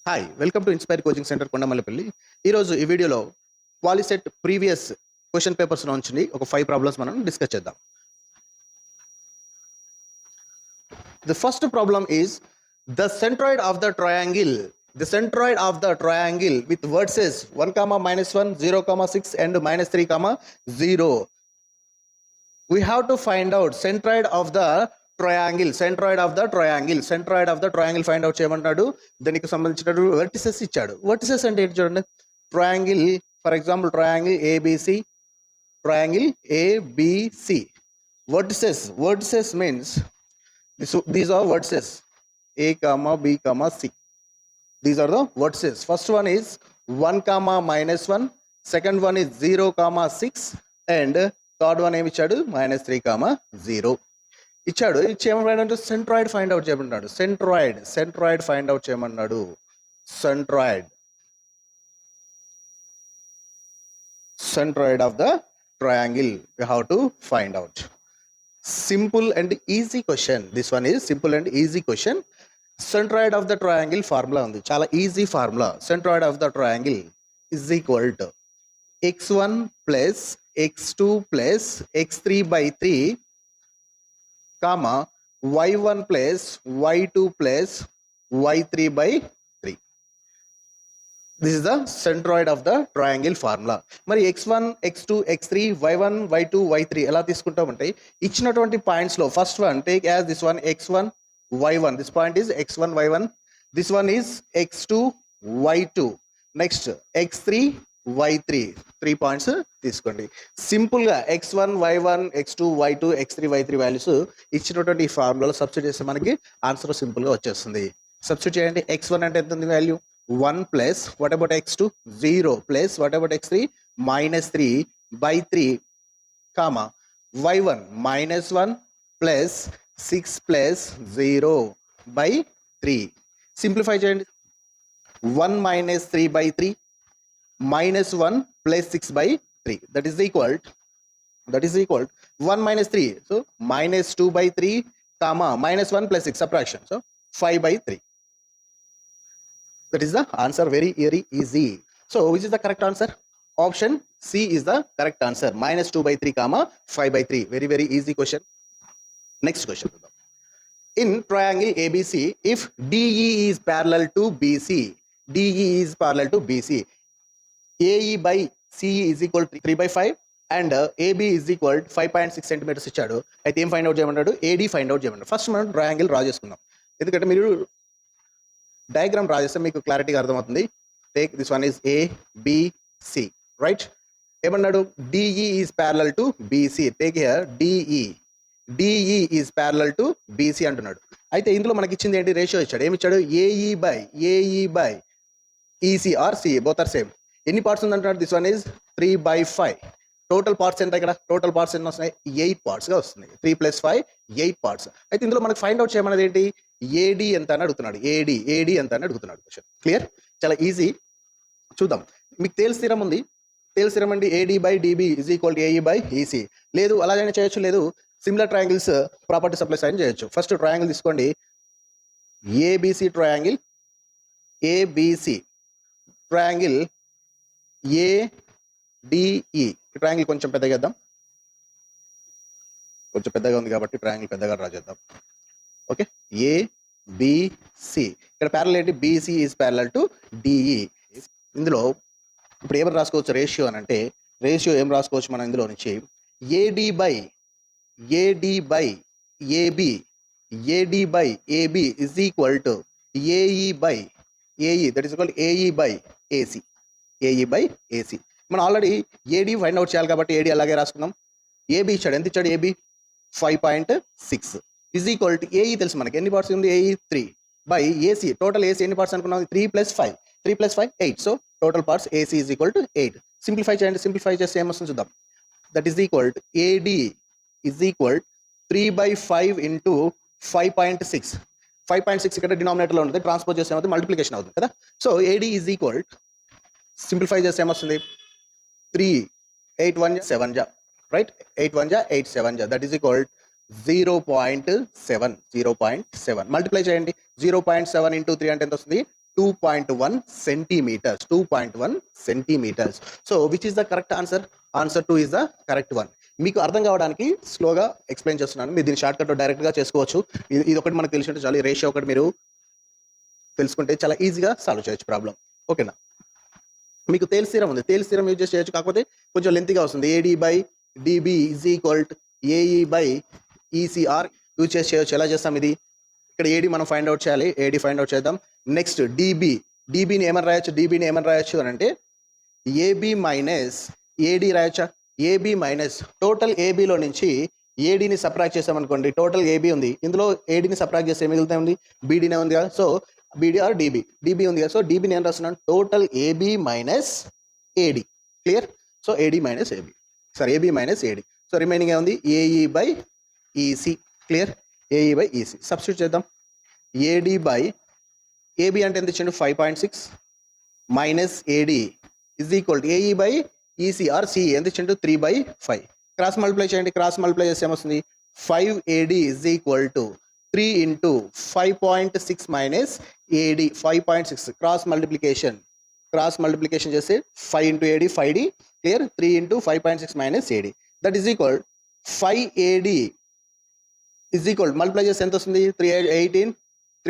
Hi welcome to inspire coaching centre Kondamallepally. ఈరోజు ఈ వీడియోలో పాలిసెట్ ప్రీవియస్ క్వశ్చన్ పేపర్స్ నుంచి ఒక 5 ప్రాబ్లమ్స్ మనం డిస్కస్ చేద్దాం. The first problem is the centroid of the triangle with versus 1, -1, 0, 6 and -3, 0. We have to find out centroid of the triangle find out చేయమంటాడు. దానికి సంబంధించిన vertices ఇచ్చాడు. వెర్టిసెస్ అంటే ఏంటి చూడండి. Triangle, for example triangle ABC. Vertices means these are vertices A, B, C. These are the vertices. First one is 1, -1, second one is 0, 6 and third one ఏమి ఇచ్చాడు -3, 0 ఇచ్చాడు. ఇచ్చేయమంటే centroid find out చేయమన్నాడు. Centroid find out చేయమన్నాడు. Centroid of the triangle we have to find out. Simple and easy question. This one is simple and easy question. Centroid of the triangle formula ఉంది, చాలా easy formula. Centroid of the triangle is equal to x1 plus x2 plus x3/3, y1 plus y2 plus y3/3. This is the centroid of the triangle formula. మరి x1, x2, x3, y1, y2, y3 ఎలా తీసుకుంటామంటే ఇచ్చినటువంటి points లో first one take as this one x1, y1. This point is x1, y1. This one is x2, y2. Next x3, y3. 3 points తీసుకోండి. Simple గా x1, y1, x2, y2, x3, y3 values ఇచ్చినటువంటి ఈ ఫార్ములాలో substitute చేస్తే మనకి answer simple గా వచ్చేస్తుంది. Substitute చేయండి. x1 అంటే ఎంత ఉంది value 1 plus what about x2 0 plus what about x3 -3/3, y1 -1 plus 6 plus 0/3. Simplify చేయండి. 1 -3/3 -1 plus 6/3, that is equal 1 - 3, so -2/3, -1 plus 6 subtraction, so 5/3. That is the answer. Very easy. So which is the correct answer? Option C is the correct answer. -2/3, 5/3. Very easy question. Next question. In triangle ABC, if DE is parallel to BC, AE by CE is equal to 3/5 and AB is equal to 5.6 centimeters ఇచ్చాడు. అయితే ఏం find out చేయమన్నాడు? AD find out చేయమన్నాడు. First మనం triangle draw చేసుకుందాం. ఎందుకంటే మీరు diagram draw చేస్తే మీకు క్లారిటీగా అర్థమవుతుంది. Take this one is ABC, right? ఏమన్నాడు? DE is parallel to BC. Take here DE is parallel to BC అంటున్నాడు. అయితే ఇందులో మనకి ఇచ్చింది ఏంటి? రేషియో ఇచ్చాడు. ఏమి ఇచ్చాడు? AE by EC or CE both are same. ఎన్ని పార్ట్స్ ఉందంటున్నాడు? This one is 3/5. Total parts ఎంత? ఇక్కడ టోటల్ పార్ట్స్ ఎన్ని వస్తున్నాయి? 8 పార్ట్స్ గా వస్తున్నాయి. 3 + 5 8 పార్ట్స్. అయితే ఇందులో మనకు ఫైండ్ అవుట్ చేయమన్నది ఏంటి? AD ఎంత అని అడుగుతున్నాడు. AD ఎంత అని అడుగుతున్నాడు. క్లియర్? చాలా ఈజీ. చూద్దాం. మీకు తేల్స్ స్థిరం ఉంది. తేల్స్ స్థిరం అండి AD/DB is equal to AE/EC. లేదు అలాగైనా చేయొచ్చు. లేదు సిమిలర్ ట్రయాంగిల్స్ ప్రాపర్టీ సప్లై సైన్ చేయొచ్చు. ఫస్ట్ ట్రయాంగిల్ తీసుకోండి. ABC triangle ADE. ట్రయాంగిల్ కొంచెం పెద్దగా చేద్దాం. కొంచెం పెద్దగా ఉంది కాబట్టి ట్రయాంగిల్ పెద్దగా డ్రా చేద్దాం. Okay, ABC. ఇక్కడ ప్యారలల్ ఏంటి? BC is parallel to DE. ఇందులో ఇప్పుడు ఏమని రాసుకోవచ్చు రేషియో అని అంటే? రేషియో ఏం రాసుకోవచ్చు మనం ఇందులో నుంచి? AD by AB is equal to AE by AE, that is equal to AE by AC. మనం ఆల్రెడీ AD ఫైండ్ అవుట్ చేయాలి కాబట్టి AD అలాగే రాసుకుందాం. AB ఇచ్చాడు. ఎంత ఇచ్చాడు? AB 5.6 is equal to AE తెలుసు మనకి. ఎన్ని పార్ట్స్ ఉంది? AE 3 by AC. Total AC ఎన్ని పార్ట్స్ అనుకున్నాం? 3 + 5 8. So total parts AC is equal to 8. Simplify చేయండి. సింప్లిఫై చేస్తే ఏమొస్తుంది చూద్దాం. That is equal to AD is equal 3/5 into 5.6. 5.6 ఇక్కడ డినామినేటర్లో ఉంటుంది. ట్రాన్స్పోజ్ చేస్తే ఏమవుతుంది? మల్టిప్లికేషన్ అవుతుంది కదా. So AD is equal, simplify చేస్తే ఏమొస్తుంది? 3 8 1 7 right? 8 1 8 7 that is equal 0.7. Multiply చేయండి. 0.7 into 3 అంటే ఎంత వస్తుంది? 2.1 centimeters. 2.1 centimeters. So which is the correct answer? Answer 2 is the correct one. మీకు అర్థం కావడానికి స్లోగా ఎక్స్ప్లెయిన్ చేస్తున్నాను. మీరు దీన్ని షార్ట్ కట్ డైరెక్ట్గా చేసుకోవచ్చు. ఇది ఒకటి మనకు తెలిసి ఉంటే చాలు. ఈ రేషియో ఒకటి మీరు తెలుసుకుంటే చాలా ఈజీగా సాల్వ్ చేయొచ్చు ప్రాబ్లం. ఓకేనా? మీకు తేల్ స్థిరం ఉంది. తేల్ స్థిరం యూజ్ చేసి చేయొచ్చు, కాకపోతే కొంచెం లెంతీగా వస్తుంది. AD by DB is equal to AE by EC or use చేసి చేయొచ్చు. ఎలా చేస్తాం ఇది? ఇక్కడ ఏడి మనం ఫైండ్ అవుట్ చేయాలి. ఏడి ఫైండ్ అవుట్ చేద్దాం. నెక్స్ట్ డిబిని ఏమని రాయొచ్చు అని అంటే ఏబి మైనస్ ఏడి రాయొచ్చా? ఏబి మైనస్ టోటల్ ఏబిలో నుంచి ఏడిని సబ్ట్రాక్ట్ చేసామనుకోండి. టోటల్ ఏబి ఉంది, ఇందులో ఏడిని సబ్ట్రాక్ట్ చేస్తే మిగులుతా ఉంది బీడీనే ఉంది కదా. సో బీడీ ఆర్ డిబి ఉంది కదా. సో డిబిని ఏం రాస్తున్నాను? Total AB minus AD. Clear? So AD minus AB, AB minus AD. So remaining ఏముంది? AE by EC. Clear? AE by EC substitute చేద్దాం. ఏడి బై ఏబి అంటే ఎంత ఇచ్చిండు? 5.6 minus AD is equal to AE by EC or CE ఎంత ఇచ్చిండు? 3/5. Cross multiply చేయండి. Cross multiply చేస్తే ఏమొస్తుంది? 5AD is equal to 3 into 5.6 minus AD 5.6. Cross multiplication చేస్తే 5 into AD 5D. Clear? 3 into 5.6 minus AD that is equal 5AD is equal multiply చేస్తే ఎంత వస్తుంది? 3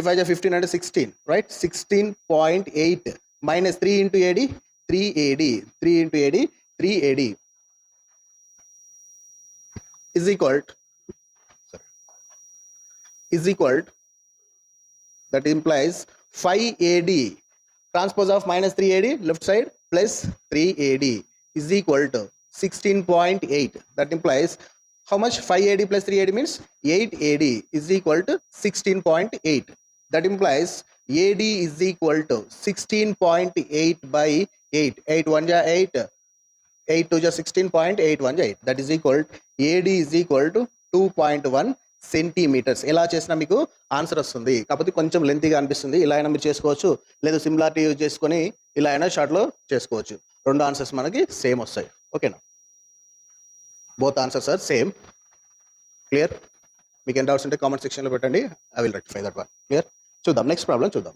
5 15 అంటే 16, right? 16.8 minus 3 into AD 3AD is equal to, that implies 5AD transpose of minus 3AD left side plus 3AD is equal to 16.8. that implies how much? 5AD plus 3AD means 8AD is equal to 16.8. that implies AD is equal to 16.8 by 8. 8 1 ja 8, 8 2 ja 16.8 1 ja 8. that is equal AD is equal to 2.1 centimetres. ఎలా చేసినా మీకు answer వస్తుంది, కాకపోతే కొంచెం లెంతీగా అనిపిస్తుంది. ఇలా అయినా మీరు చేసుకోవచ్చు, లేదా సిమిలారిటీ యూజ్ చేసుకొని ఇలా అయినా షార్ట్లో చేసుకోవచ్చు. రెండు ఆన్సర్స్ మనకి సేమ్ వస్తాయి. ఓకేనా? Both answers are same. Clear? మీకు ఏం డౌట్స్ ఉంటే కామెంట్ సెక్షన్లో పెట్టండి. I will rectify that one. Clear? చూద్దాం, నెక్స్ట్ ప్రాబ్లం చూద్దాం.